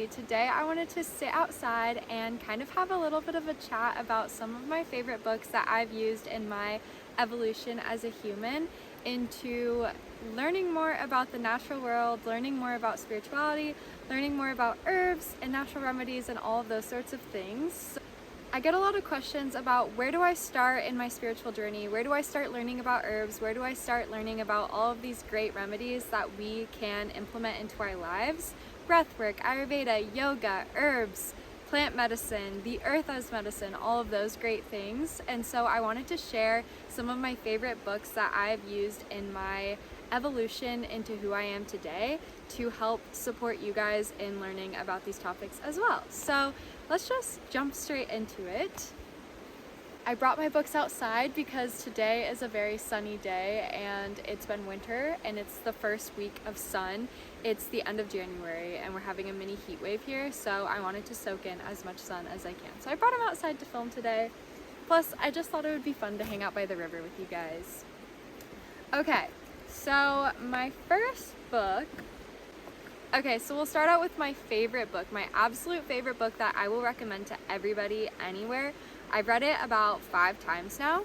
everybody. Today I wanted to sit outside and kind of have a little bit of a chat about some of my favorite books that I've used in my evolution as a human into learning more about the natural world, learning more about spirituality, learning more about herbs and natural remedies and all of those sorts of things. I get a lot of questions about where do I start in my spiritual journey? Where do I start learning about herbs? Where do I start learning about all of these great remedies that we can implement into our lives? Breathwork, Ayurveda, yoga, herbs, plant medicine, the earth as medicine, all of those great things. And so I wanted to share some of my favorite books that I've used in my evolution into who I am today to help support you guys in learning about these topics as well. So let's just jump straight into it. I brought my books outside because today is a very sunny day and it's been winter and it's the first week of sun. It's the end of January and we're having a mini heat wave here, so I wanted to soak in as much sun as I can. So I brought them outside to film today. Plus, I just thought it would be fun to hang out by the river with you guys. Okay, so my first book, so we'll start out with my favorite book, my absolute favorite book that I will recommend to everybody anywhere. I've read it about 5 times now.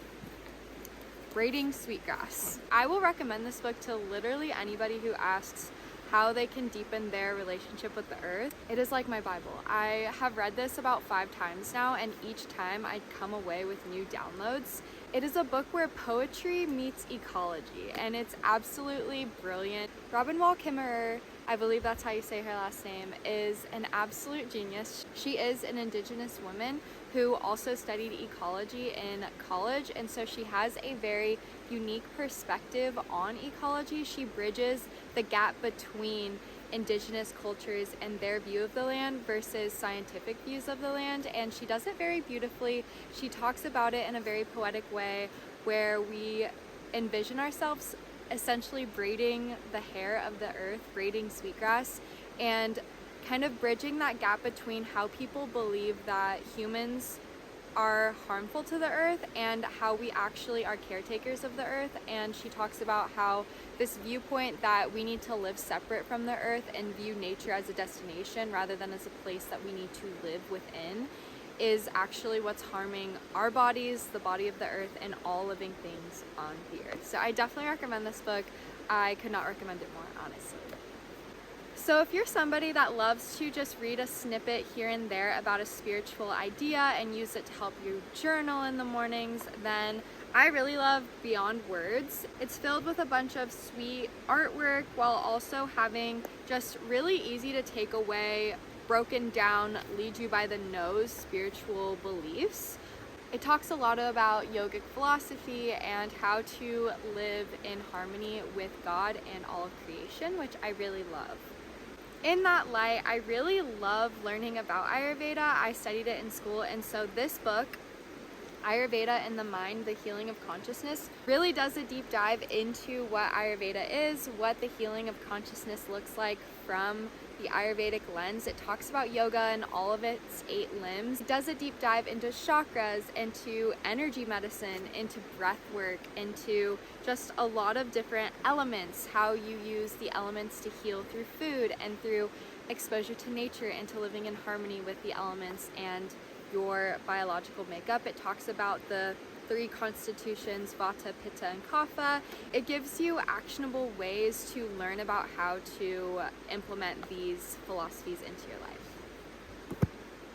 Braiding Sweetgrass. I will recommend this book to literally anybody who asks how they can deepen their relationship with the earth. It is like my Bible. I have read this about 5 times now, and each time I come away with new downloads. It is a book where poetry meets ecology, and it's absolutely brilliant. Robin Wall Kimmerer, I believe that's how you say her last name, is an absolute genius. She is an Indigenous woman who also studied ecology in college, and so she has a very unique perspective on ecology. She bridges the gap between Indigenous cultures and their view of the land versus scientific views of the land, and she does it very beautifully. She talks about it in a very poetic way where we envision ourselves essentially braiding the hair of the earth, braiding sweetgrass, and kind of bridging that gap between how people believe that humans are harmful to the earth and how we actually are caretakers of the earth. And she talks about how this viewpoint that we need to live separate from the earth and view nature as a destination rather than as a place that we need to live within is actually what's harming our bodies, the body of the earth, and all living things on the earth. So I definitely recommend this book. I could not recommend it more, honestly. So if you're somebody that loves to just read a snippet here and there about a spiritual idea and use it to help you journal in the mornings, then I really love Beyond Words. It's filled with a bunch of sweet artwork while also having just really easy to take away, broken down, lead you by the nose spiritual beliefs. It talks a lot about yogic philosophy and how to live in harmony with God and all of creation, which I really love. In that light, I really love learning about Ayurveda. I studied it in school, and so this book, Ayurveda and the Mind, the Healing of Consciousness, really does a deep dive into what Ayurveda is, what the healing of consciousness looks like from the Ayurvedic lens. It talks about yoga and all of its 8 limbs. It does a deep dive into chakras, into energy medicine, into breath work, into just a lot of different elements, how you use the elements to heal through food and through exposure to nature and to living in harmony with the elements and your biological makeup. It talks about the 3 constitutions, Vata, Pitta, and Kapha. It gives you actionable ways to learn about how to implement these philosophies into your life.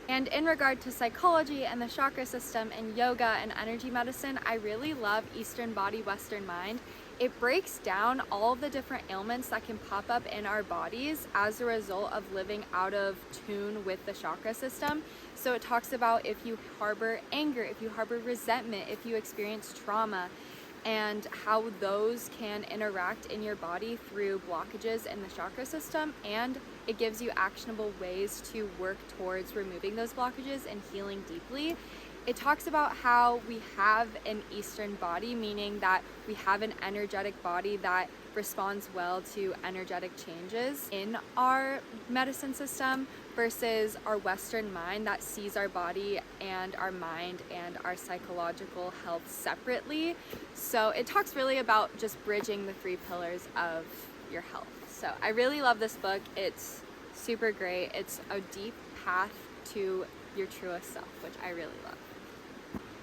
And in regard to psychology and the chakra system and yoga and energy medicine, I really love Eastern Body, Western Mind. It breaks down all of the different ailments that can pop up in our bodies as a result of living out of tune with the chakra system. So it talks about if you harbor anger, if you harbor resentment, if you experience trauma, and how those can interact in your body through blockages in the chakra system. And it gives you actionable ways to work towards removing those blockages and healing deeply. It talks about how we have an Eastern body, meaning that we have an energetic body that responds well to energetic changes in our medicine system versus our Western mind that sees our body and our mind and our psychological health separately. So it talks really about just bridging the 3 pillars of your health. So I really love this book. It's super great. It's a deep path to your truest self, which I really love.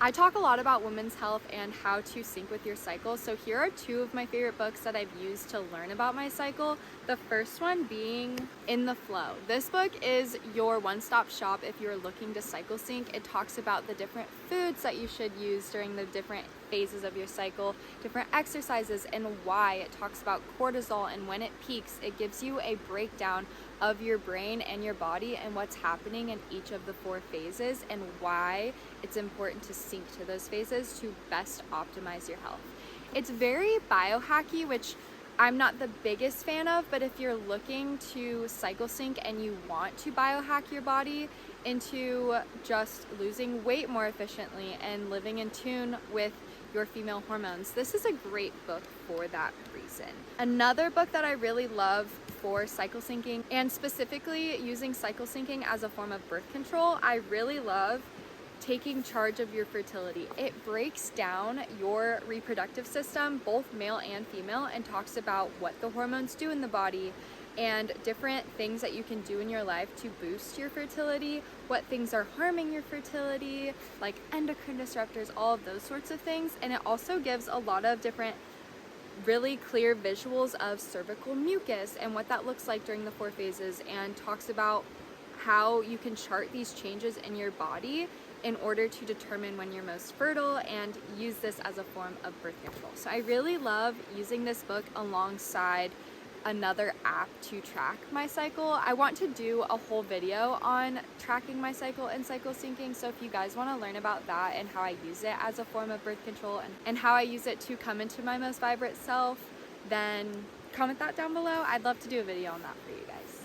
I talk a lot about women's health and how to sync with your cycle. So here are two of my favorite books that I've used to learn about my cycle. The first one being In the Flow. This book is your one-stop shop if you're looking to cycle sync. It talks about the different foods that you should use during the different phases of your cycle, different exercises, and why. It talks about cortisol and when it peaks. It gives you a breakdown of your brain and your body and what's happening in each of the 4 phases and why it's important to sync to those phases to best optimize your health. It's very biohacky, which I'm not the biggest fan of, but if you're looking to cycle sync and you want to biohack your body into just losing weight more efficiently and living in tune with your female hormones, this is a great book for that reason. Another book that I really love for cycle syncing, and specifically using cycle syncing as a form of birth control, I really love Taking Charge of Your Fertility. It breaks down your reproductive system, both male and female, and talks about what the hormones do in the body and different things that you can do in your life to boost your fertility, what things are harming your fertility, like endocrine disruptors, all of those sorts of things. And it also gives a lot of different really clear visuals of cervical mucus and what that looks like during the 4 phases, and talks about how you can chart these changes in your body in order to determine when you're most fertile and use this as a form of birth control. So I really love using this book alongside another app to track my cycle. I want to do a whole video on tracking my cycle and cycle syncing, so if you guys want to learn about that and how I use it as a form of birth control and how I use it to come into my most vibrant self, then comment that down below. I'd love to do a video on that for you guys.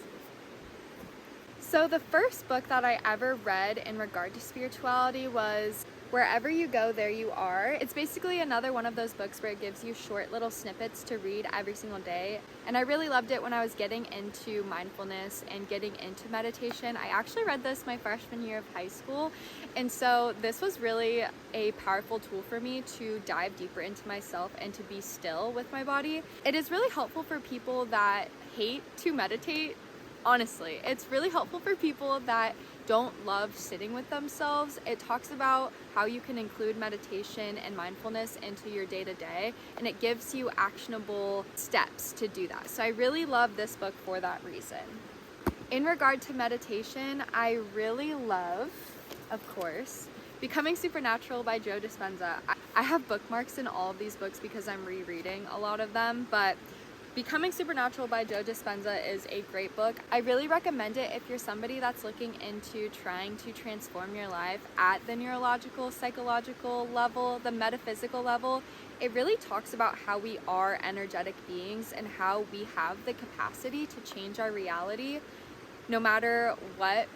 So the first book that I ever read in regard to spirituality was Wherever You Go, There You Are. It's basically another one of those books where it gives you short little snippets to read every single day. And I really loved it when I was getting into mindfulness and getting into meditation. I actually read this my freshman year of high school. And so this was really a powerful tool for me to dive deeper into myself and to be still with my body. It is really helpful for people that hate to meditate. Honestly, it's really helpful for people that don't love sitting with themselves. It talks about how you can include meditation and mindfulness into your day-to-day, and it gives you actionable steps to do that. So I really love this book for that reason. In regard to meditation, I really love, of course, Becoming Supernatural by Joe Dispenza. I have bookmarks in all of these books because I'm rereading a lot of them, but Becoming Supernatural by Joe Dispenza is a great book. I really recommend it if you're somebody that's looking into trying to transform your life at the neurological, psychological level, the metaphysical level. It really talks about how we are energetic beings and how we have the capacity to change our reality no matter what.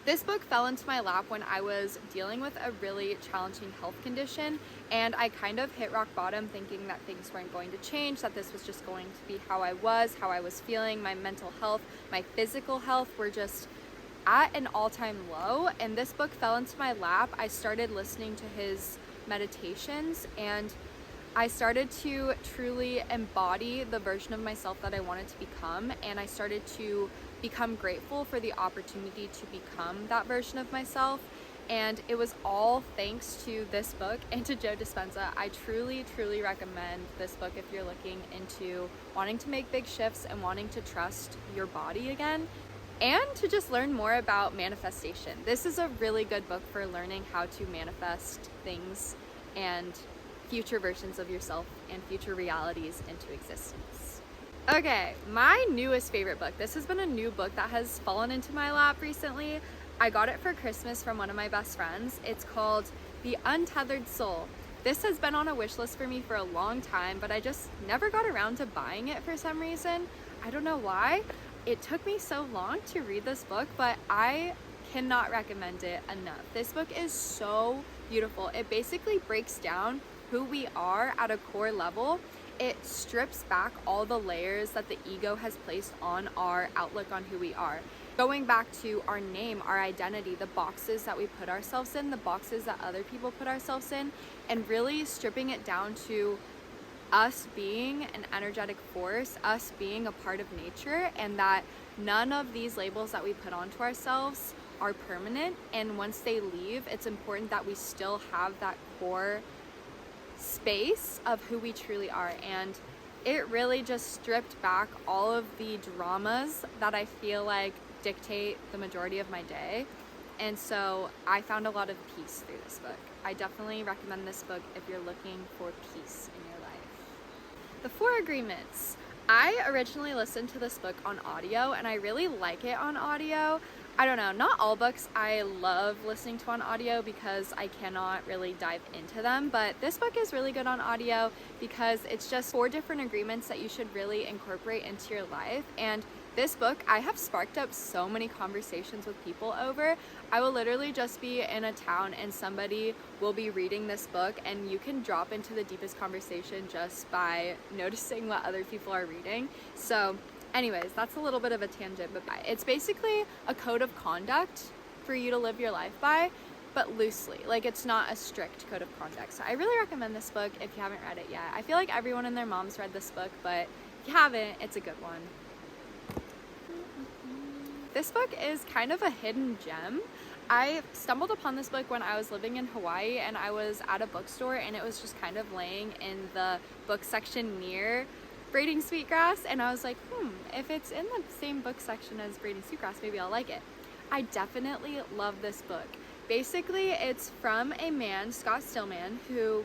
This book fell into my lap when I was dealing with a really challenging health condition, and I kind of hit rock bottom thinking that things weren't going to change, that this was just going to be how I was feeling. My mental health, my physical health were just at an all-time low, and this book fell into my lap. I started listening to his meditations, and I started to truly embody the version of myself that I wanted to become, and I started to become grateful for the opportunity to become that version of myself. And it was all thanks to this book and to Joe Dispenza. I truly, truly recommend this book if you're looking into wanting to make big shifts and wanting to trust your body again, and to just learn more about manifestation. This is a really good book for learning how to manifest things and future versions of yourself and future realities into existence. Okay, my newest favorite book. This has been a new book that has fallen into my lap recently. I got it for Christmas from one of my best friends. It's called The Untethered Soul. This has been on a wish list for me for a long time, but I just never got around to buying it for some reason. I don't know why. It took me so long to read this book, but I cannot recommend it enough. This book is so beautiful. It basically breaks down who we are at a core level. It strips back all the layers that the ego has placed on our outlook on who we are. Going back to our name, our identity, the boxes that we put ourselves in, the boxes that other people put ourselves in, and really stripping it down to us being an energetic force, us being a part of nature, and that none of these labels that we put onto ourselves are permanent, and once they leave, it's important that we still have that core space of who we truly are. And it really just stripped back all of the dramas that I feel like dictate the majority of my day. And so I found a lot of peace through this book. I definitely recommend this book if you're looking for peace in your life. The 4 Agreements. I originally listened to this book on audio, and I really like it on audio. I don't know, not all books I love listening to on audio because I cannot really dive into them, but this book is really good on audio because it's just 4 different agreements that you should really incorporate into your life. And this book, I have sparked up so many conversations with people over. I will literally just be in a town and somebody will be reading this book, and you can drop into the deepest conversation just by noticing what other people are reading. So anyways, that's a little bit of a tangent, but it's basically a code of conduct for you to live your life by, but loosely. Like, it's not a strict code of conduct. So I really recommend this book if you haven't read it yet. I feel like everyone and their mom's read this book, but if you haven't, it's a good one. This book is kind of a hidden gem. I stumbled upon this book when I was living in Hawaii, and I was at a bookstore, and it was just kind of laying in the book section near Braiding Sweetgrass, and I was like, if it's in the same book section as Braiding Sweetgrass, maybe I'll like it. I definitely love this book. Basically, it's from a man, Scott Stillman, who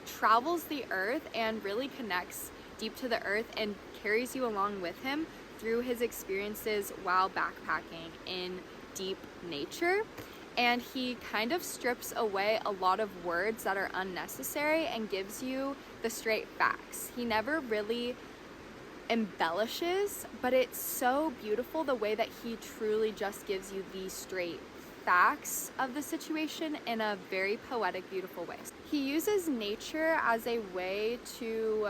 travels the earth and really connects deep to the earth and carries you along with him through his experiences while backpacking in deep nature. And he kind of strips away a lot of words that are unnecessary and gives you the straight facts. He never really embellishes, but it's so beautiful the way that he truly just gives you the straight facts of the situation in a very poetic, beautiful way. He uses nature as a way to...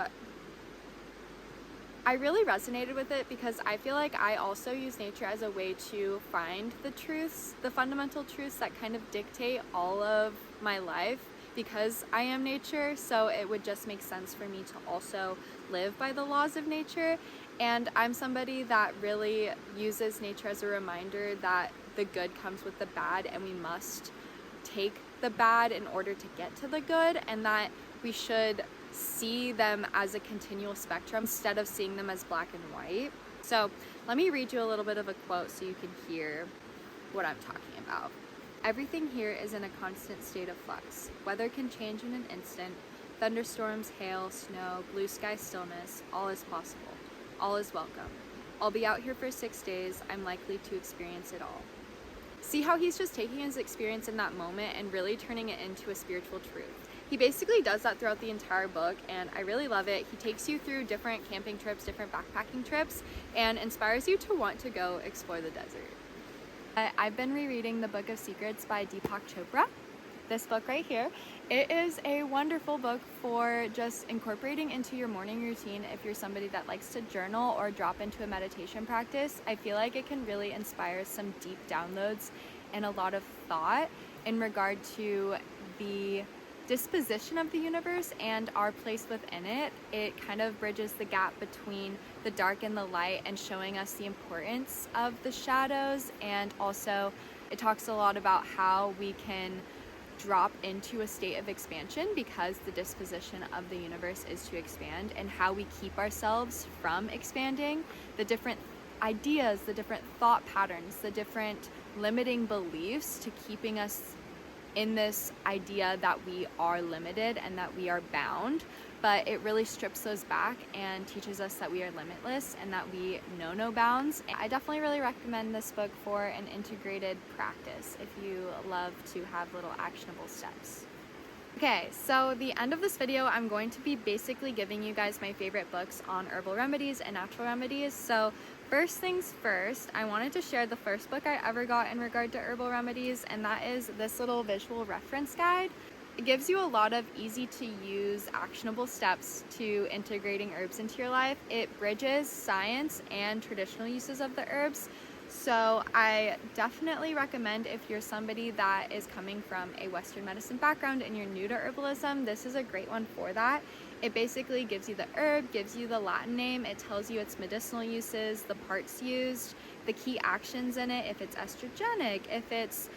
I really resonated with it because I feel like I also use nature as a way to find the truths, the fundamental truths that kind of dictate all of my life because I am nature. So it would just make sense for me to also live by the laws of nature. And I'm somebody that really uses nature as a reminder that the good comes with the bad, and we must take the bad in order to get to the good, and that we should see them as a continual spectrum instead of seeing them as black and white. So let me read you a little bit of a quote so you can hear what I'm talking about. Everything here is in a constant state of flux. Weather can change in an instant. Thunderstorms, hail, snow, blue sky stillness, all is possible. All is welcome. I'll be out here for 6 days. I'm likely to experience it all. See how he's just taking his experience in that moment and really turning it into a spiritual truth. He basically does that throughout the entire book, and I really love it. He takes you through different camping trips, different backpacking trips, and inspires you to want to go explore the desert. I've been rereading The Book of Secrets by Deepak Chopra. This book right here. It is a wonderful book for just incorporating into your morning routine if you're somebody that likes to journal or drop into a meditation practice. I feel like it can really inspire some deep downloads and a lot of thought in regard to the disposition of the universe and our place within it. It kind of bridges the gap between the dark and the light and showing us the importance of the shadows, and also it talks a lot about how we can drop into a state of expansion because the disposition of the universe is to expand, and how we keep ourselves from expanding, the different ideas, the different thought patterns, the different limiting beliefs to keeping us in this idea that we are limited and that we are bound. But it really strips those back and teaches us that we are limitless and that we know no bounds. I definitely really recommend this book for an integrated practice if you love to have little actionable steps. Okay, so the end of this video, I'm going to be basically giving you guys my favorite books on herbal remedies and natural remedies. So first things first, I wanted to share the first book I ever got in regard to herbal remedies, and that is this little visual reference guide. It gives you a lot of easy to use actionable steps to integrating herbs into your life. It bridges science and traditional uses of the herbs. So I definitely recommend, if you're somebody that is coming from a Western medicine background and you're new to herbalism, this is a great one for that. It basically gives you the herb, gives you the Latin name, it tells you its medicinal uses, the parts used, the key actions in it, if it's estrogenic, if it's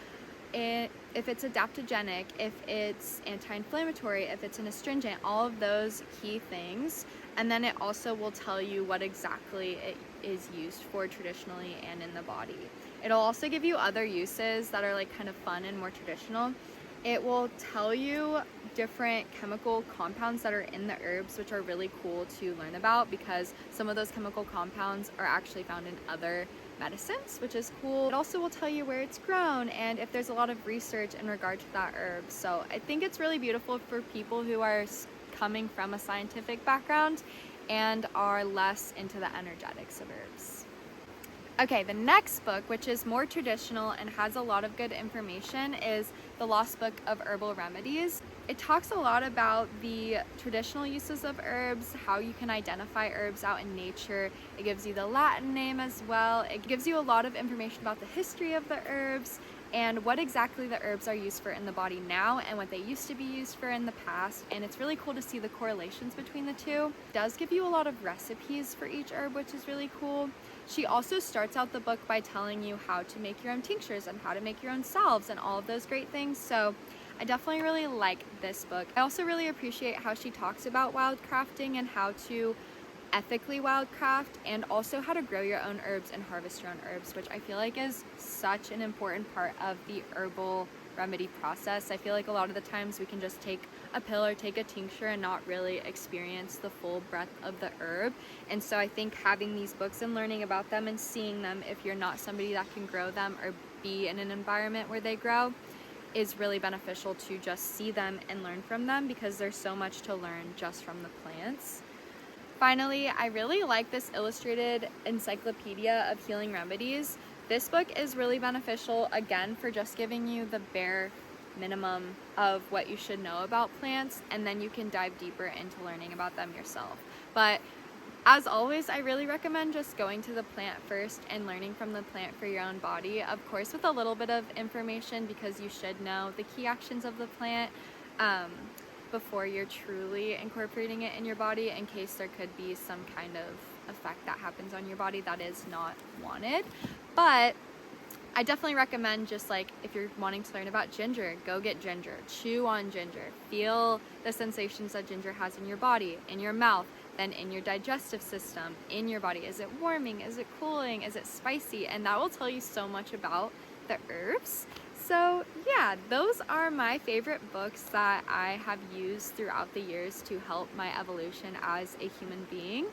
adaptogenic, if it's anti-inflammatory, if it's an astringent, all of those key things. And then it also will tell you what exactly it is used for traditionally and in the body. It'll also give you other uses that are like kind of fun and more traditional. It will tell you different chemical compounds that are in the herbs, which are really cool to learn about, because some of those chemical compounds are actually found in other medicines, which is cool. It also will tell you where it's grown and if there's a lot of research in regard to that herb. So I think it's really beautiful for people who are coming from a scientific background and are less into the energetics of herbs. Okay, the next book, which is more traditional and has a lot of good information, is The Lost Book of Herbal Remedies. It talks a lot about the traditional uses of herbs, how you can identify herbs out in nature. It gives you the Latin name as well. It gives you a lot of information about the history of the herbs and what exactly the herbs are used for in the body now and what they used to be used for in the past. And it's really cool to see the correlations between the two. It does give you a lot of recipes for each herb, which is really cool. She also starts out the book by telling you how to make your own tinctures and how to make your own salves and all of those great things. So I definitely really like this book. I also really appreciate how she talks about wildcrafting and how to ethically wildcraft, and also how to grow your own herbs and harvest your own herbs, which I feel like is such an important part of the herbal remedy process. I feel like a lot of the times we can just take a pill or take a tincture and not really experience the full breadth of the herb. And so I think having these books and learning about them and seeing them, if you're not somebody that can grow them or be in an environment where they grow, is really beneficial to just see them and learn from them, because there's so much to learn just from the plants. Finally, I really like this illustrated Encyclopedia of Healing Remedies. This book is really beneficial, again, for just giving you the bare minimum of what you should know about plants, and then you can dive deeper into learning about them yourself. But as always, I really recommend just going to the plant first and learning from the plant for your own body, of course with a little bit of information, because you should know the key actions of the plant before you're truly incorporating it in your body, in case there could be some kind of effect that happens on your body that is not wanted. But I definitely recommend, just like if you're wanting to learn about ginger, go get ginger, chew on ginger, feel the sensations that ginger has in your body, in your mouth, then in your digestive system, in your body. Is it warming? Is it cooling? Is it spicy? And that will tell you so much about the herbs. So yeah, those are my favorite books that I have used throughout the years to help my evolution as a human being.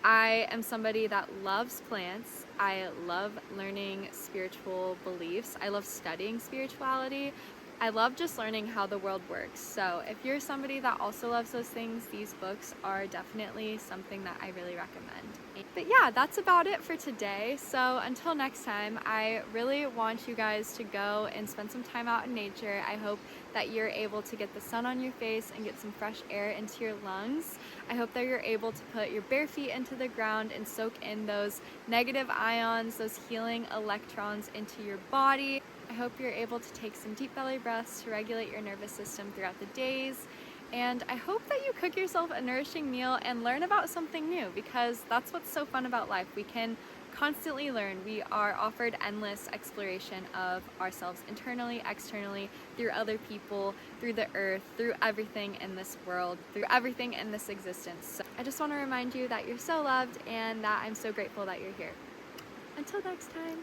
I am somebody that loves plants. I love learning spiritual beliefs. I love studying spirituality. I love just learning how the world works. So if you're somebody that also loves those things, these books are definitely something that I really recommend. But yeah, that's about it for today. So until next time, I really want you guys to go and spend some time out in nature. I hope that you're able to get the sun on your face and get some fresh air into your lungs. I hope that you're able to put your bare feet into the ground and soak in those negative ions, those healing electrons into your body. I hope you're able to take some deep belly breaths to regulate your nervous system throughout the days. And I hope that you cook yourself a nourishing meal and learn about something new, because that's what's so fun about life. We can constantly learn. We are offered endless exploration of ourselves internally, externally, through other people, through the earth, through everything in this world, through everything in this existence. So I just want to remind you that you're so loved and that I'm so grateful that you're here. Until next time.